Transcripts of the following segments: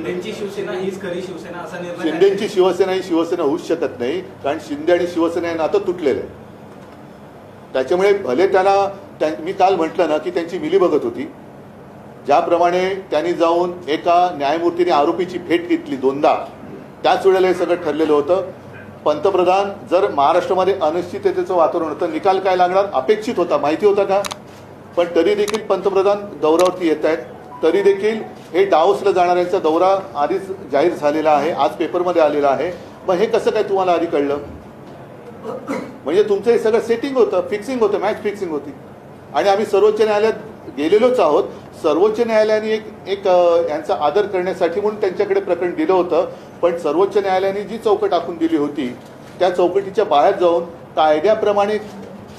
शिंदेची शिवसेना हीच खरी शिवसेना असा निर्णय शिंदेची शिवसेना ही शिवसेना होऊच शकत नाही, कारण शिंदे आणि शिवसेना हे नातं तुटलेलं आहे. त्याच्यामुळे भले त्याला मी काल म्हटलं ना की त्यांची मिलीभगत होती. ज्याप्रमाणे त्यांनी जाऊन एका न्यायमूर्तीने आरोपीची भेट घेतली 2दा, त्याच वेळेला हे सगळं ठरलेलं होतं. पंतप्रधान जर महाराष्ट्रामध्ये अनिश्चिततेचं वातावरण होतं, निकाल काय लागणार अपेक्षित होता, माहिती होता का? पण तरी देखील पंतप्रधान दौऱ्यावरती येत आहेत. तरी देखील हे डावोसला जाणाऱ्यांचा दौरा आधीच जाहीर झालेला आहे, आज पेपरमध्ये आलेला आहे. मग हे कसं काय तुम्हाला आधी कळलं? म्हणजे तुमचं हे सगळं सेटिंग होतं, फिक्सिंग होतं, मॅच फिक्सिंग होती. आणि आम्ही सर्वोच्च न्यायालयात गेलेलोच आहोत. सर्वोच्च न्यायालयाने एक यांचा आदर करण्यासाठी म्हणून त्यांच्याकडे प्रकरण दिलं होतं. पण सर्वोच्च न्यायालयाने जी चौकट आखून दिली होती त्या चौकटीच्या बाहेर जाऊन कायद्याप्रमाणे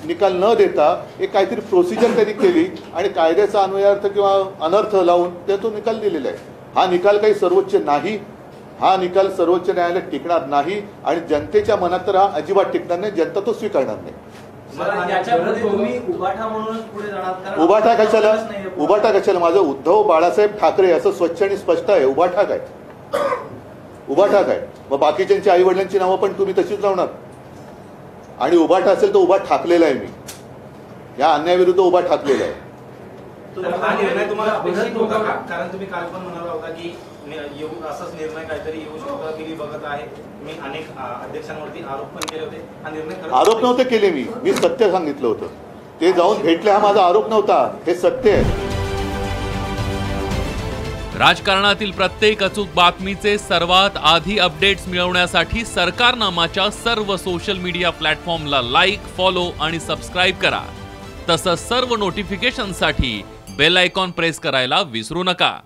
निकाल न देता एक काहीतरी प्रोसिजर त्यांनी केली आणि कायद्याचा अन्वयार्थ किंवा अनर्थ लावून तो निकाल दिलेला आहे. हा निकाल काही सर्वोच्च नाही, हा निकाल सर्वोच्च न्यायालयात टिकणार नाही आणि जनतेच्या मनात तर हा अजिबात टिकणार नाही. जनता तो स्वीकारणार नाही. उभाठा कशाला? उभाठा कशाला? माझं उद्धव बाळासाहेब ठाकरे असं स्वच्छ आणि स्पष्ट आहे. उभाठा काय? उभाठा काय? मग बाकीच्यांची आई वडिलांची नावं पण तुम्ही तशीच लावणार? आणि उभाठा असेल तर उभा ठाकलेला आहे मी, या अन्यायाविरुद्ध उभा ठाकलेला आहे. हा निर्णय तुम्हाला अपेक्षित होता का? कारण तुम्ही काल पण म्हणाला होता की असाच निर्णय काहीतरी येऊ शकतो की बघत आहे. मी अनेक अध्यक्षांवरती आरोप पण केले होते. हा निर्णय आरोप नव्हते केले, मी सत्य सांगितलं होतं. ते जाऊन भेटले हा माझा आरोप नव्हता, हे सत्य आहे. राजकारणातील प्रत्येक अचूक बातमीचे सर्वात आधी अपडेट्स मिळवण्यासाठी सरकारनामाच्या सर्व सोशल मीडिया प्लॅटफॉर्मला लाईक, फॉलो आणि सबस्क्राईब करा. तसंच सर्व नोटिफिकेशनसाठी बेल आयकॉन प्रेस करायला विसरू नका.